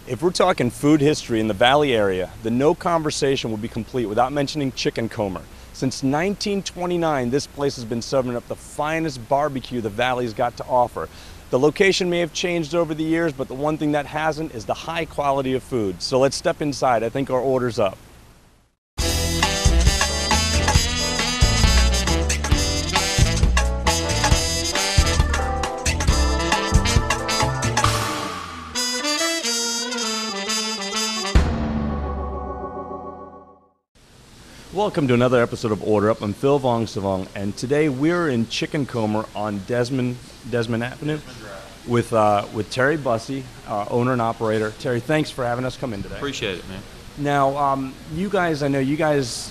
If we're talking food history in the Valley area, then no conversation will be complete without mentioning Chicken Comer. Since 1929, this place has been serving up the finest barbecue the Valley's got to offer. The location may have changed over the years, but the one thing that hasn't is the high quality of food. So let's step inside. I think our order's up. Welcome to another episode of Order Up. I'm Phil Vongsavang, and today we're in Chicken Comer on Desmond Avenue with Terry Bussey, owner and operator. Terry, thanks for having us come in today. Appreciate it, man. Now, you guys,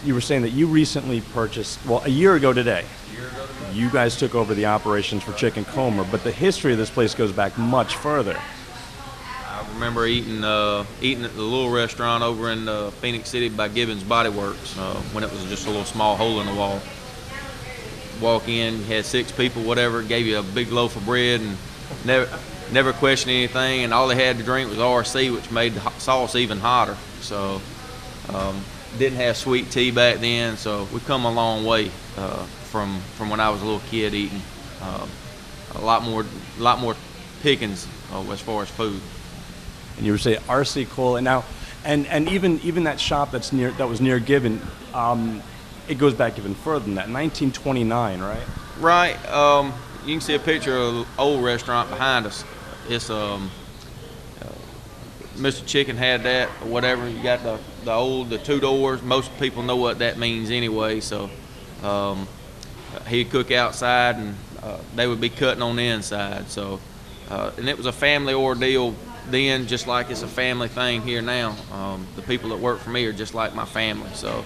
you were saying that you recently purchased, well, a year ago today. You guys took over the operations for Chicken Comer, but the history of this place goes back much further. I remember eating at the little restaurant over in Phoenix City by Gibbons Body Works when it was just a little small hole in the wall. Walk in, had 6 people, whatever, gave you a big loaf of bread and never questioned anything, and all they had to drink was RC, which made the sauce even hotter. So didn't have sweet tea back then, so we've come a long way from when I was a little kid eating. A lot more pickings as far as food. And you were saying RC Cola now, and even that shop that was near Gibbon, it goes back even further than that. 1929, right? Right. You can see a picture of the old restaurant behind us. It's Mr. Chicken had that or whatever. You got the 2 doors. Most people know what that means anyway. So he'd cook outside, and they would be cutting on the inside. So and it was a family ordeal then, just like it's a family thing here now. The people that work for me are just like my family, so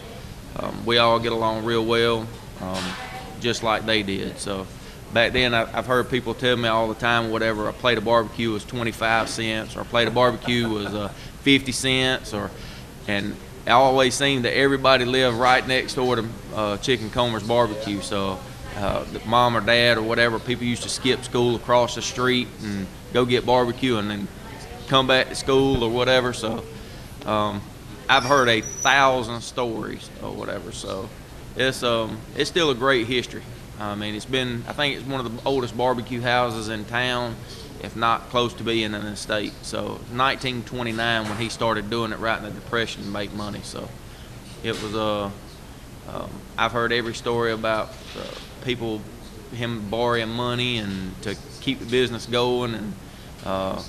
we all get along real well, just like they did. So back then, I've heard people tell me all the time, whatever, a plate of barbecue was 25 cents, or a plate of barbecue was 50 cents, and it always seemed that everybody lived right next door to Chicken Comer's barbecue. So mom or dad or whatever, people used to skip school across the street and go get barbecue and then come back to school or whatever. So I've heard 1,000 stories or whatever. So it's still a great history. I mean, I think it's one of the oldest barbecue houses in town, if not close to being in the state. So 1929 when he started doing it right in the Depression to make money. So it was I've heard every story about him borrowing money and to keep the business going, and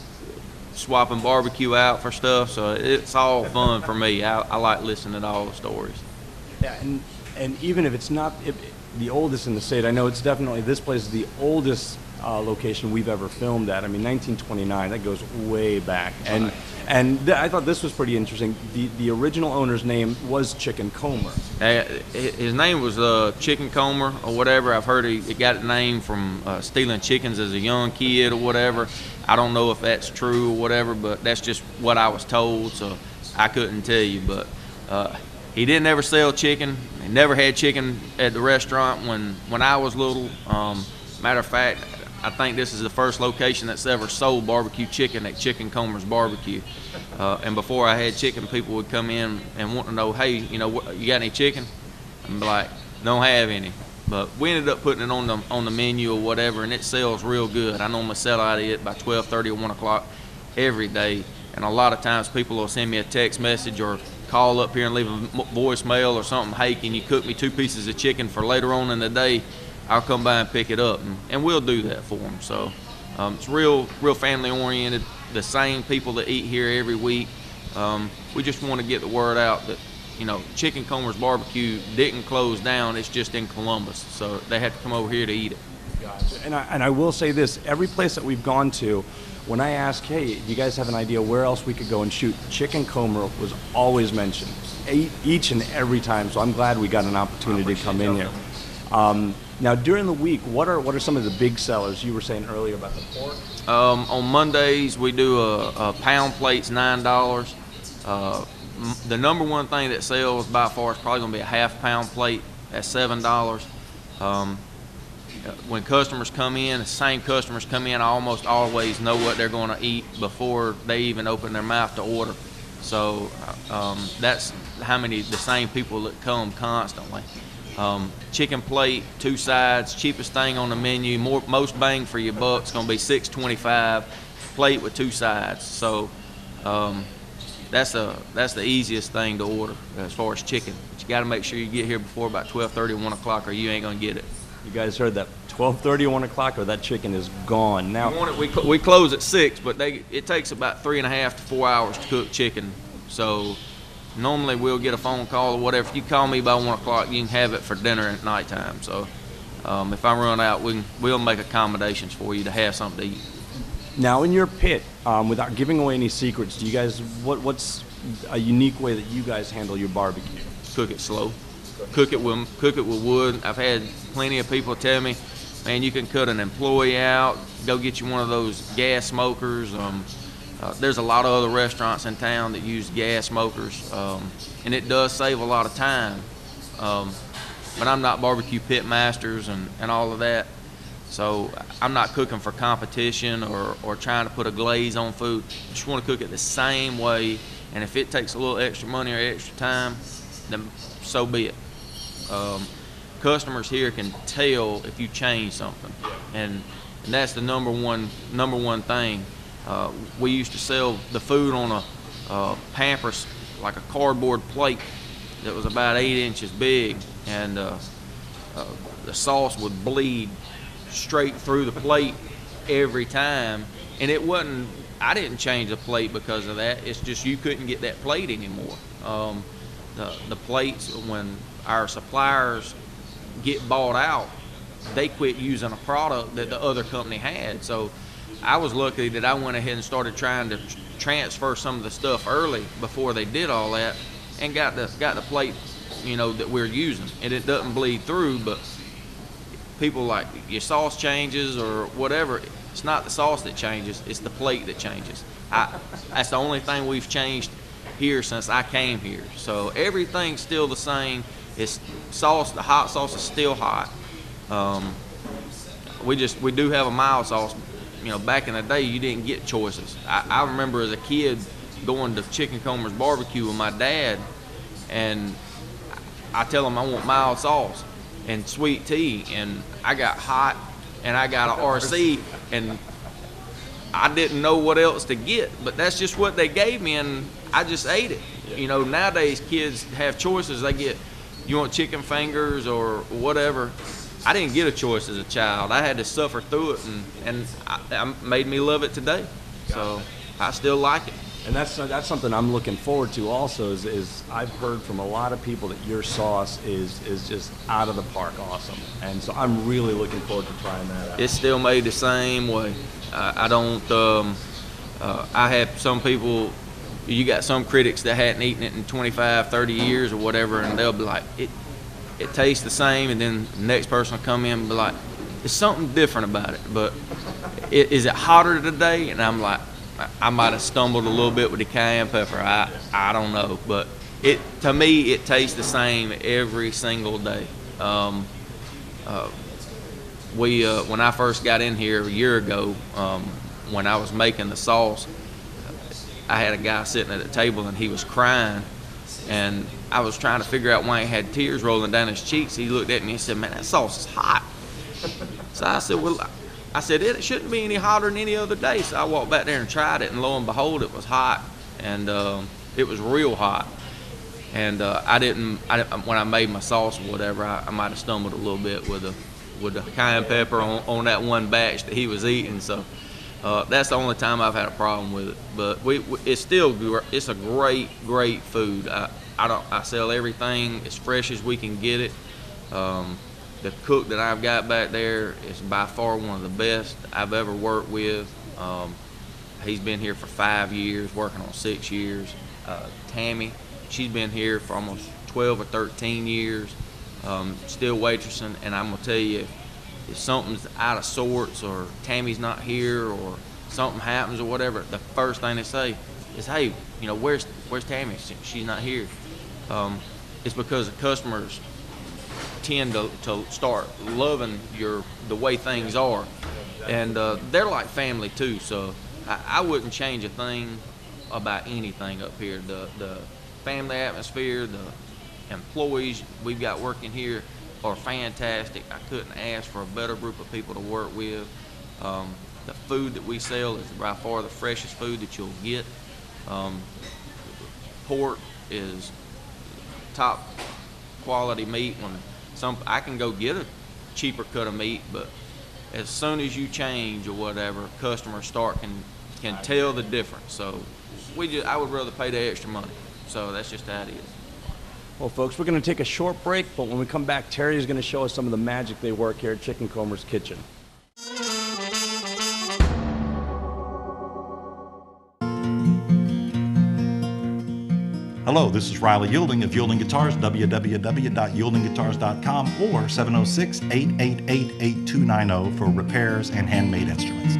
swapping barbecue out for stuff. So it's all fun for me. I like listening to all the stories. Yeah, and even if it's not the oldest in the state, I know it's definitely, this place is the oldest location we've ever filmed at. I mean, 1929, that goes way back. And I thought this was pretty interesting. The original owner's name was Chicken Comer. His name was Chicken Comer or whatever. I've heard he got the name from stealing chickens as a young kid or whatever. I don't know if that's true or whatever, but that's just what I was told, so I couldn't tell you. But he didn't ever sell chicken. He never had chicken at the restaurant when I was little. Matter of fact, I think this is the first location that's ever sold barbecue chicken at Chicken Comer's Barbecue. And before I had chicken, people would come in and want to know, hey, you got any chicken? I'm like, don't have any. But we ended up putting it on the menu or whatever, and it sells real good. I normally sell out of it by 12:30 or 1 o'clock every day. And a lot of times people will send me a text message or call up here and leave a voicemail or something. Hey, can you cook me 2 pieces of chicken for later on in the day? I'll come by and pick it up, and we'll do that for them. So it's real family oriented. The same people that eat here every week. We just want to get the word out that Chicken Comer's Barbecue didn't close down. It's just in Columbus, so they have to come over here to eat it. Gotcha. And I will say this: every place that we've gone to, when I ask, hey, do you guys have an idea where else we could go and shoot, Chicken Comer was always mentioned, each and every time. So I'm glad we got an opportunity to come in here. Now, during the week, what are some of the big sellers? You were saying earlier about the pork. On Mondays, we do a pound plate's $9. The number one thing that sells by far is probably going to be a half pound plate at $7. when customers come in, the same customers come in, I almost always know what they're going to eat before they even open their mouth to order. So that's the same people that come constantly. Chicken plate, 2 sides, cheapest thing on the menu. Most bang for your buck's going to be $6.25, plate with 2 sides. So that's the easiest thing to order as far as chicken. But you got to make sure you get here before about 12:30 or 1 o'clock, or you ain't going to get it. You guys heard that, 12:30 or 1 o'clock, or that chicken is gone. Now, we close at 6, but it takes about 3.5 to 4 hours to cook chicken. So normally we'll get a phone call or whatever. If you call me by 1 o'clock, you can have it for dinner at nighttime. So if I run out, we'll make accommodations for you to have something to eat. Now in your pit, without giving away any secrets, do you guys, what's a unique way that you guys handle your barbecue? Cook it slow. Cook it with wood. I've had plenty of people tell me, man, you can cut an employee out, go get you one of those gas smokers. There's a lot of other restaurants in town that use gas smokers, and it does save a lot of time. But I'm not barbecue pit masters and all of that, so I'm not cooking for competition or trying to put a glaze on food. I just want to cook it the same way, and if it takes a little extra money or extra time, then so be it. Customers here can tell if you change something, and that's the number one thing. We used to sell the food on a Pampers, like a cardboard plate that was about 8 inches big, and the sauce would bleed straight through the plate every time. And it wasn't, I didn't change the plate because of that. It's just you couldn't get that plate anymore. The plates, when our suppliers get bought out, they quit using a product that the other company had. So I was lucky that I went ahead and started trying to transfer some of the stuff early before they did all that, and got the plate, that we're using. And it doesn't bleed through, but people like, your sauce changes or whatever. It's not the sauce that changes, it's the plate that changes. That's the only thing we've changed here since I came here. So everything's still the same. It's sauce, the hot sauce is still hot. We do have a mild sauce. Back in the day, you didn't get choices. I remember as a kid going to Chicken Comer's barbecue with my dad, and I tell him I want mild sauce and sweet tea, and I got hot, and I got an RC, and I didn't know what else to get, but that's just what they gave me, and I just ate it. Nowadays kids have choices. They get, you want chicken fingers or whatever. I didn't get a choice as a child. I had to suffer through it, and I made me love it today. So I still like it. And that's something I'm looking forward to also, is I've heard from a lot of people that your sauce is just out of the park awesome. And so I'm really looking forward to trying that out. It's still made the same way. I don't, I have some people, you got some critics that hadn't eaten it in 25, 30 years or whatever, and they'll be like, it tastes the same, and then the next person will come in and be like, there's something different about it, but is it hotter today? And I'm like, I might have stumbled a little bit with the cayenne pepper. I don't know, but to me it tastes the same every single day. When I first got in here a year ago, when I was making the sauce, I had a guy sitting at the table and he was crying, and I was trying to figure out why he had tears rolling down his cheeks. He looked at me and said, "Man, that sauce is hot." So I said, "Well," I said, "it shouldn't be any hotter than any other day." So I walked back there and tried it, and lo and behold, it was hot, and it was real hot. And when I made my sauce or whatever, I might have stumbled a little bit with the cayenne pepper on that one batch that he was eating. So that's the only time I've had a problem with it. But it's a great food. I sell everything as fresh as we can get it. The cook that I've got back there is by far one of the best I've ever worked with. He's been here for 5 years, working on 6 years. Tammy, she's been here for almost 12 or 13 years, still waitressing. And I'm gonna tell you, if something's out of sorts or Tammy's not here or something happens or whatever, the first thing they say is, "Hey, where's Tammy? She's not here." It's because the customers, tend to start loving the way things are. And they're like family too, so I wouldn't change a thing about anything up here. The family atmosphere, the employees we've got working here are fantastic. I couldn't ask for a better group of people to work with. The food that we sell is by far the freshest food that you'll get. Pork is top quality meat. I can go get a cheaper cut of meat, but as soon as you change or whatever, customers can tell the difference. So I would rather pay the extra money. So that's just how it is. Well, folks, we're going to take a short break, but when we come back, Terry is going to show us some of the magic they work here at Chicken Comer's Kitchen. Hello, this is Riley Yielding of Yielding Guitars, www.yieldingguitars.com or 706-888-8290 for repairs and handmade instruments.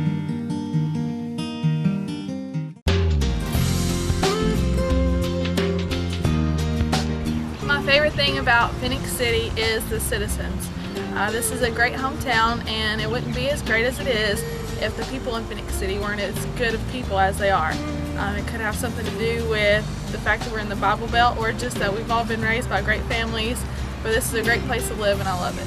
My favorite thing about Phoenix City is the citizens. This is a great hometown, and it wouldn't be as great as it is if the people in Phoenix City weren't as good of people as they are. It could have something to do with the fact that we're in the Bible Belt, or just that we've all been raised by great families. But this is a great place to live, and I love it.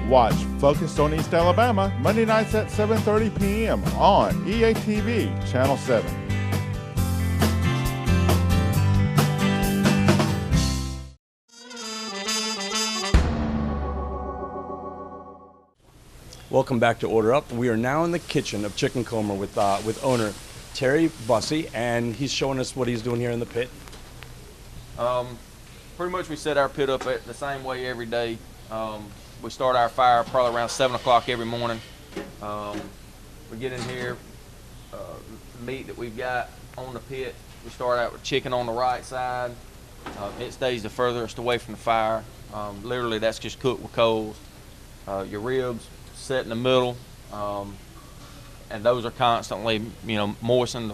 Watch Focused on East Alabama Monday nights at 7:30 p.m. on EATV Channel 7. Welcome back to Order Up. We are now in the kitchen of Chicken Comer with owner Terry Bussey, and he's showing us what he's doing here in the pit. Pretty much we set our pit up the same way every day. We start our fire probably around 7 o'clock every morning. We get in here, meat that we've got on the pit. We start out with chicken on the right side. It stays the furthest away from the fire. Literally that's just cooked with coals. Your ribs set in the middle, and those are constantly, moistened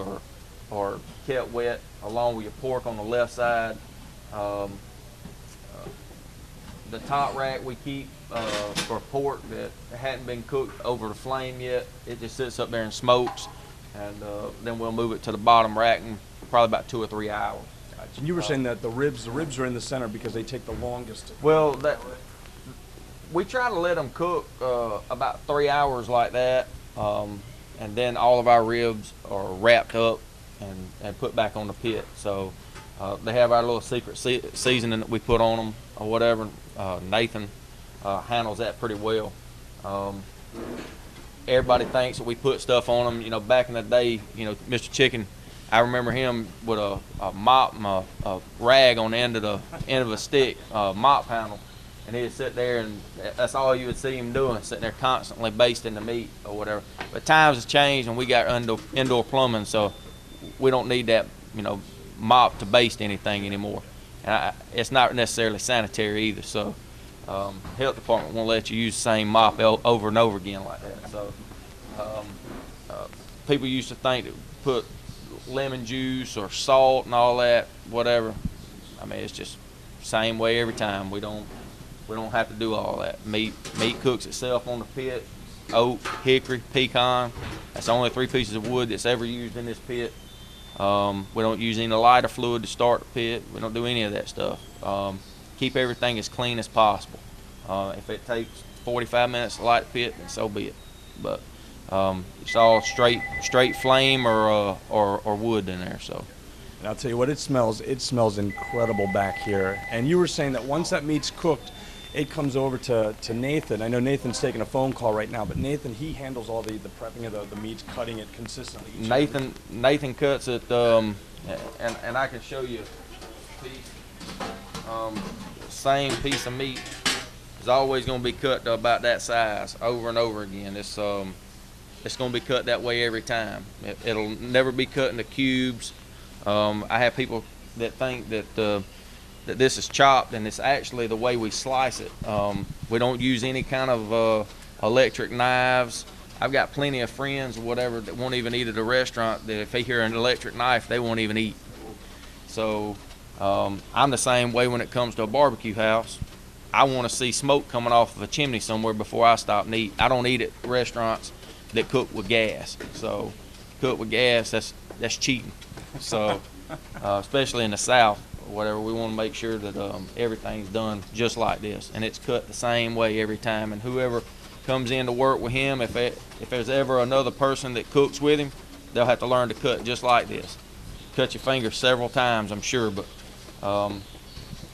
or kept wet, along with your pork on the left side. The top rack we keep for pork that hadn't been cooked over the flame yet. It just sits up there and smokes, and then we'll move it to the bottom rack in probably about 2 or 3 hours. And you were saying that the ribs are in the center because they take the longest. Well, we try to let them cook about 3 hours like that, and then all of our ribs are wrapped up and put back on the pit. So they have our little secret seasoning that we put on them or whatever. Nathan handles that pretty well. Everybody thinks that we put stuff on them. Back in the day, Mr. Chicken, I remember him with a mop, a rag on the end of a stick, mop handle, and he'd sit there, and that's all you would see him doing, sitting there constantly basting the meat or whatever. But times have changed, and we got indoor plumbing, so we don't need that, mop to baste anything anymore. And it's not necessarily sanitary either, so health department won't let you use the same mop over and over again like that. So People used to think that put lemon juice or salt and all that, whatever. I mean, it's just same way every time. We don't have to do all that. Meat cooks itself on the pit. Oak, hickory, pecan. That's the only 3 pieces of wood that's ever used in this pit. We don't use any lighter fluid to start the pit. We don't do any of that stuff. Keep everything as clean as possible. If it takes 45 minutes to light the pit, then so be it. But it's all straight flame or wood in there. So. And I'll tell you what, it smells incredible back here. And you were saying that once that meat's cooked, it comes over to Nathan. I know Nathan's taking a phone call right now, but Nathan, he handles all the prepping of the meats, cutting it consistently. Nathan cuts it, and I can show you a piece. Same piece of meat is always going to be cut to about that size over and over again. It's going to be cut that way every time. It'll never be cut into cubes. I have people that think that that this is chopped, and it's actually the way we slice it. We don't use any kind of electric knives. I've got plenty of friends or whatever that won't even eat at a restaurant, that if they hear an electric knife, they won't even eat. So I'm the same way when it comes to a barbecue house. I want to see smoke coming off of a chimney somewhere before I stop and eat. I don't eat at restaurants that cook with gas. So cook with gas, that's cheating. So especially in the South, whatever, we want to make sure that everything's done just like this, and it's cut the same way every time. And whoever comes in to work with him, if there's ever another person that cooks with him, they'll have to learn to cut just like this. Cut your fingers several times, I'm sure, but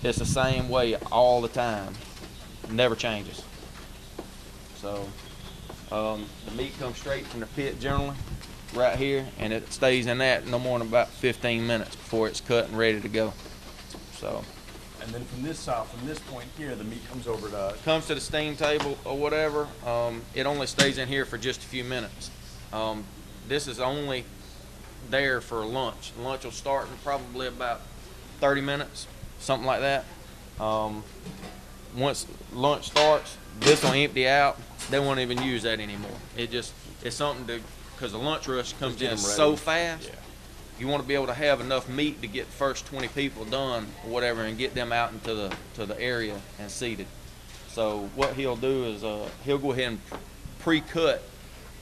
it's the same way all the time. It never changes. So the meat comes straight from the pit generally, right here, and it stays in that no more than about 15 minutes before it's cut and ready to go. So, and then from this point here, the meat comes over to the steam table or whatever. It only stays in here for just a few minutes. This is only there for lunch. Lunch will start in probably about 30 minutes, something like that. Once lunch starts, this will empty out. They won't even use that anymore. It's something because the lunch rush comes in so fast. Yeah. You want to be able to have enough meat to get the first 20 people done or whatever, and get them out into the area and seated. So what he'll do is he'll go ahead and pre-cut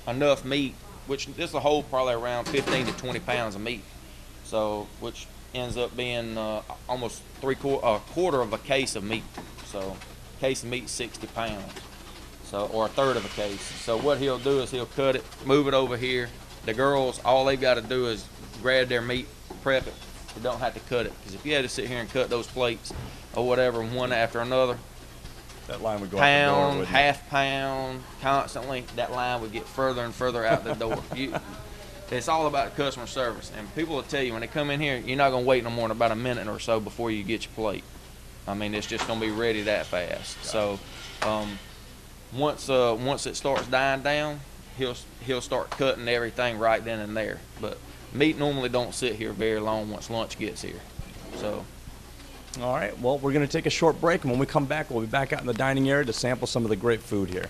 enough meat, which this will hold probably around 15 to 20 pounds of meat. So which ends up being almost a quarter of a case of meat. So a case of meat 60 pounds. So, or a third of a case. So what he'll do is he'll cut it, move it over here. The girls, all they've got to do is grab their meat, prep it. They don't have to cut it, because if you had to sit here and cut those plates or whatever one after another, that line would go pound, out the door, half pound, constantly, that line would get further and further out the door. It's all about customer service, and people will tell you when they come in here, you're not going to wait no more than about a minute or so before you get your plate. I mean, it's just going to be ready that fast. So once it starts dying down, he'll start cutting everything right then and there. But meat normally don't sit here very long once lunch gets here. So, all right, well, we're going to take a short break, and when we come back, we'll be back out in the dining area to sample some of the great food here.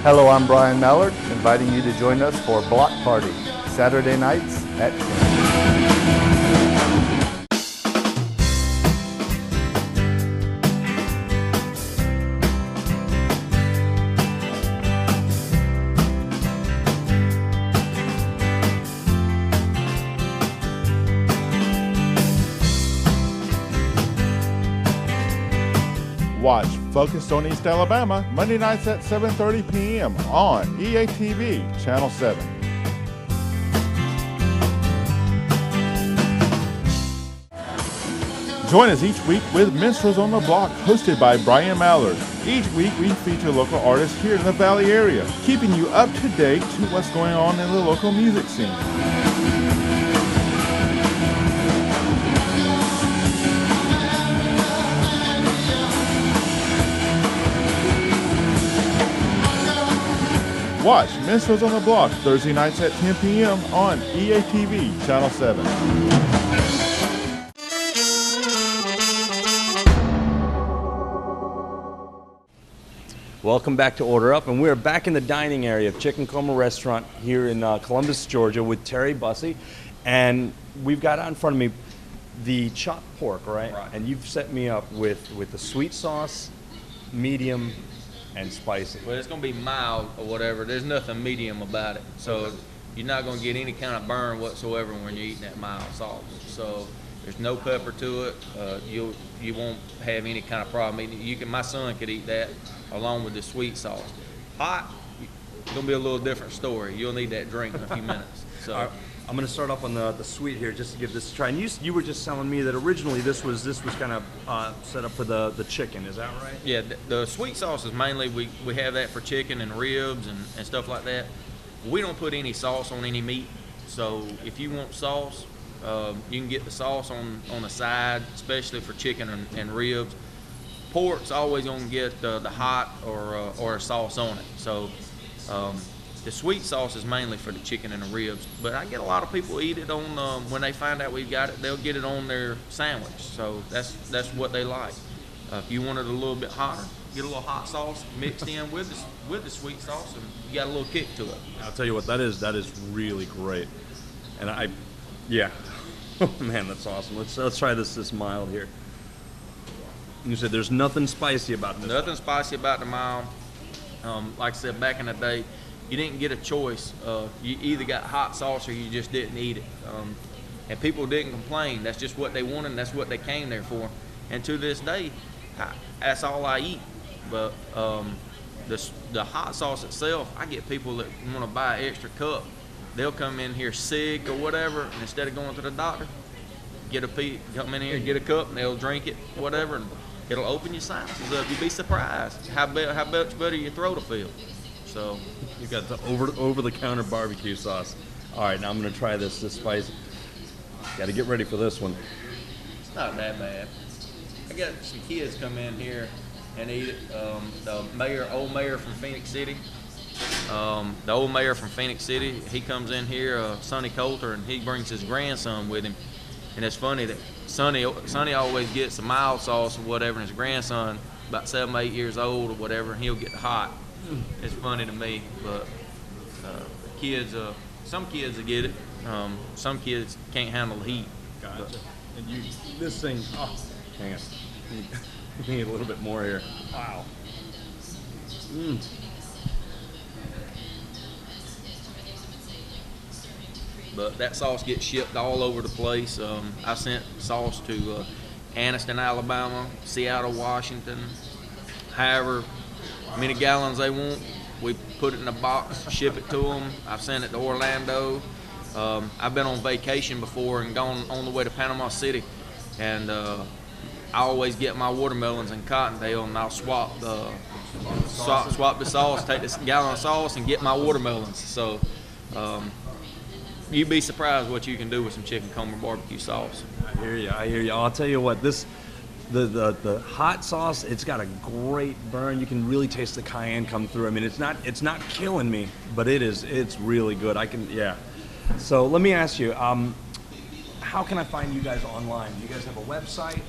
Hello, I'm Brian Mallard, inviting you to join us for Block Party, Saturday nights at 10. Watch Focused on East Alabama, Monday nights at 7:30 p.m. on EATV, Channel 7. Join us each week with Minstrels on the Block, hosted by Brian Mallard. Each week we feature local artists here in the Valley area, keeping you up to date to what's going on in the local music scene. Watch Minstrels on the Block Thursday nights at 10 p.m. on EATV Channel 7. Welcome back to Order Up, and we're back in the dining area of Chicken Coma Restaurant here in Columbus, Georgia with Terry Bussey. And we've got out in front of me the chopped pork, right? And you've set me up with the sweet sauce, medium, and spicy. Well, it's going to be mild or whatever. There's nothing medium about it. So you're not going to get any kind of burn whatsoever when you're eating that mild sauce. So there's no pepper to it. You won't have any kind of problem. My son could eat that along with the sweet sauce. Hot, it's going to be a little different story. You'll need that drink in a few minutes. So I'm going to start off on the sweet here just to give this a try. And you were just telling me that originally this was kind of set up for the chicken. Is that right? Yeah, the sweet sauce is mainly, we have that for chicken and ribs and stuff like that. We don't put any sauce on any meat. So if you want sauce, you can get the sauce on the side, especially for chicken and ribs. Pork's always going to get the hot or a sauce on it. So the sweet sauce is mainly for the chicken and the ribs. But I get a lot of people eat it on, when they find out we've got it, they'll get it on their sandwich. So that's what they like. If you want it a little bit hotter, get a little hot sauce mixed in with the sweet sauce, and you got a little kick to it. I'll tell you what, that is really great. And yeah. Oh man, that's awesome. Let's try this mild here. You said there's nothing spicy about this. Nothing spicy about the mild. Like I said, back in the day, you didn't get a choice. You either got hot sauce or you just didn't eat it. And people didn't complain. That's just what they wanted, and that's what they came there for. And to this day, that's all I eat. But the hot sauce itself, I get people that want to buy an extra cup. They'll come in here sick or whatever, and instead of going to the doctor, come in here, get a cup, and they'll drink it, whatever, and it'll open your sinuses up. You'd be surprised how much better your throat will feel. So you got the over-the-counter barbecue sauce. All right, now I'm gonna try this spicy. Got to get ready for this one. It's not that bad. I got some kids come in here and eat it. The old mayor from Phoenix City. The old mayor from Phoenix City, he comes in here, Sonny Coulter, and he brings his grandson with him. And it's funny that Sonny always gets the mild sauce or whatever, and his grandson, about 7 or 8 years old or whatever, and he'll get the hot. It's funny to me, but kids, some kids will get it. Some kids can't handle the heat. Gotcha. And this thing, hang on. You need a little bit more here. Wow. But that sauce gets shipped all over the place. I sent sauce to Anniston, Alabama, Seattle, Washington. However many gallons they want, we put it in a box, ship it to them. I've sent it to Orlando. I've been on vacation before and gone on the way to Panama City, and I always get my watermelons in Cottondale, and I'll swap the sauce, take this gallon of sauce, and get my watermelons. So you'd be surprised what you can do with some chicken coma barbecue sauce. I hear you. I'll tell you what, the hot sauce, it's got a great burn. You can really taste the cayenne come through. I mean, it's not killing me, but it's really good. So let me ask you, how can I find you guys online? Do you guys have a website?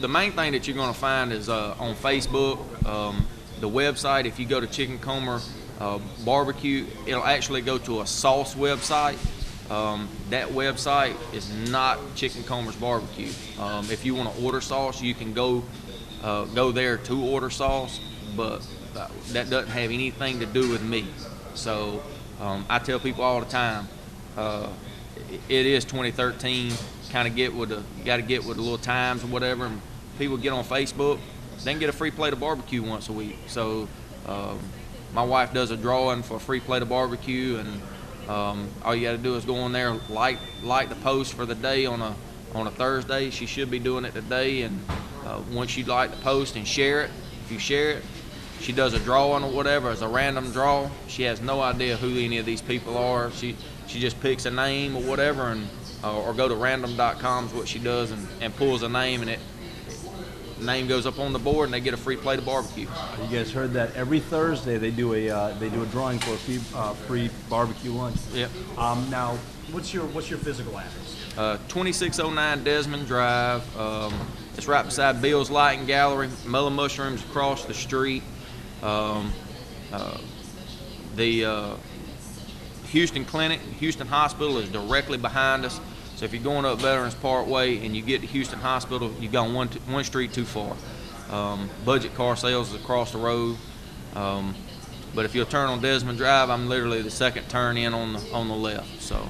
The main thing that you're going to find is on Facebook. The website, if you go to Chicken Coma Barbecue, it'll actually go to a sauce website. That website is not Chicken Coma's Barbecue. If you want to order sauce, you can go there to order sauce, but that doesn't have anything to do with me. So I tell people all the time, it is 2013. Got to get with the little times or whatever. And people get on Facebook, they can get a free plate of barbecue once a week. So my wife does a drawing for a free plate of barbecue, and all you got to do is go on there, like the post for the day on on a Thursday. She should be doing it today, and once you'd like to post and share it, if you share it, she does a drawing or whatever as a random draw. She has no idea who any of these people are. She just picks a name or whatever, and or go to random.com is what she does, and pulls a name, and the name goes up on the board, and they get a free plate of barbecue. You guys heard that? Every Thursday they do a drawing for a free barbecue lunch. Yep. Now, what's your physical address? 2609 Desmond Drive. It's right beside Bill's Lighting Gallery. Mellow Mushrooms across the street. The Houston Clinic, Houston Hospital is directly behind us. So if you're going up Veterans Parkway and you get to Houston Hospital, you've gone one street too far. Budget car sales is across the road. But if you'll turn on Desmond Drive, I'm literally the second turn in on the left. So.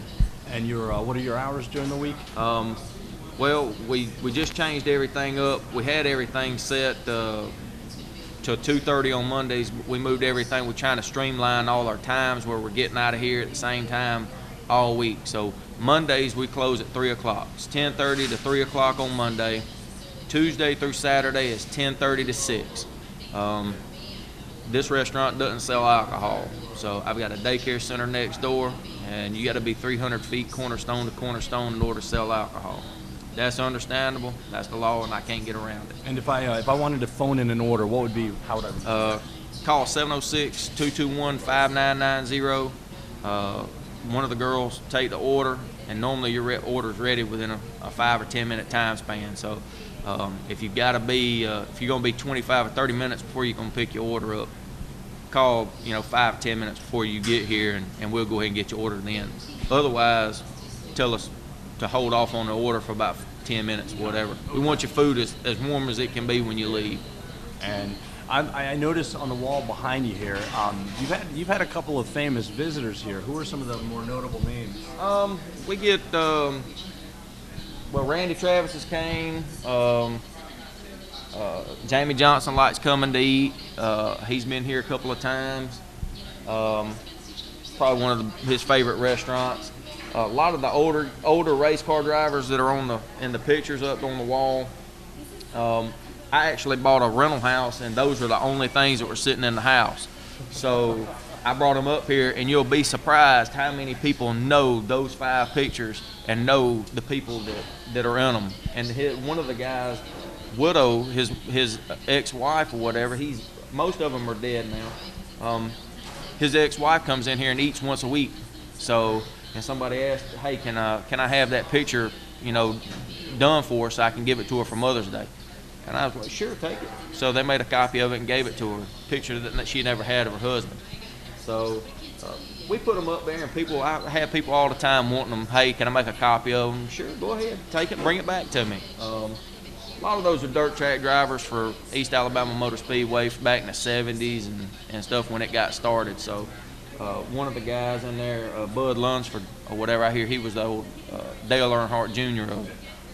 And what are your hours during the week? Well, we just changed everything up. We had everything set till 2:30 on Mondays. We moved everything. We're trying to streamline all our times where we're getting out of here at the same time all week. So Mondays we close at 3 o'clock. It's 10:30 to 3 o'clock on Monday. Tuesday through Saturday is 10:30 to 6. This restaurant doesn't sell alcohol. So I've got a daycare center next door, and you got to be 300 feet cornerstone to cornerstone in order to sell alcohol. That's understandable. That's the law, and I can't get around it. And if I wanted to phone in an order, how would I? Call 706-221-5990. One of the girls take the order, and normally your order's ready within a 5 or 10 minute time span. So if you're going to be 25 or 30 minutes before you're going to pick your order up, call 5 or 10 minutes before you get here, and we'll go ahead and get your order then. Otherwise, tell us to hold off on the order for about 10 minutes, whatever. We want your food as warm as it can be when you leave. And I noticed on the wall behind you here, you've had a couple of famous visitors here. Who are some of the more notable names? We get Randy Travis has came. Jamie Johnson likes coming to eat. He's been here a couple of times. Probably one of his favorite restaurants. A lot of the older race car drivers that are in the pictures up on the wall. I actually bought a rental house, and those are the only things that were sitting in the house. So I brought them up here, and you'll be surprised how many people know those 5 pictures and know the people that are in them. And one of the guys' widow, his ex-wife or whatever, most of them are dead now. His ex-wife comes in here and eats once a week. So, and somebody asked, hey, can I have that picture, done for her so I can give it to her for Mother's Day? And I was like, sure, take it. So they made a copy of it and gave it to her, a picture that she never had of her husband. So we put them up there, and I have people all the time wanting them, hey, can I make a copy of them? Sure, go ahead, take it, bring it back to me. A lot of those are dirt track drivers for East Alabama Motor Speedway back in the 70s and stuff when it got started. So one of the guys in there, Bud Lunsford or whatever, I hear he was the old Dale Earnhardt Jr.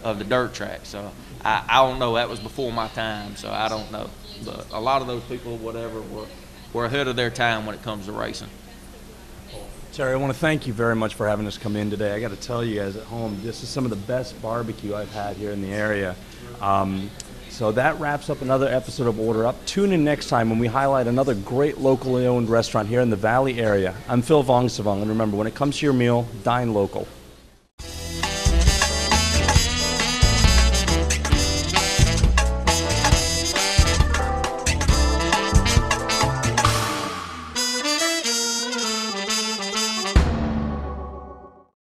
of the dirt track. So I don't know. That was before my time, so I don't know. But a lot of those people, whatever, were ahead of their time when it comes to racing. Terry, I want to thank you very much for having us come in today. I got to tell you guys at home, this is some of the best barbecue I've had here in the area. So that wraps up another episode of Order Up. Tune in next time when we highlight another great locally owned restaurant here in the Valley area. I'm Phil Vongsavang, and remember, when it comes to your meal, dine local.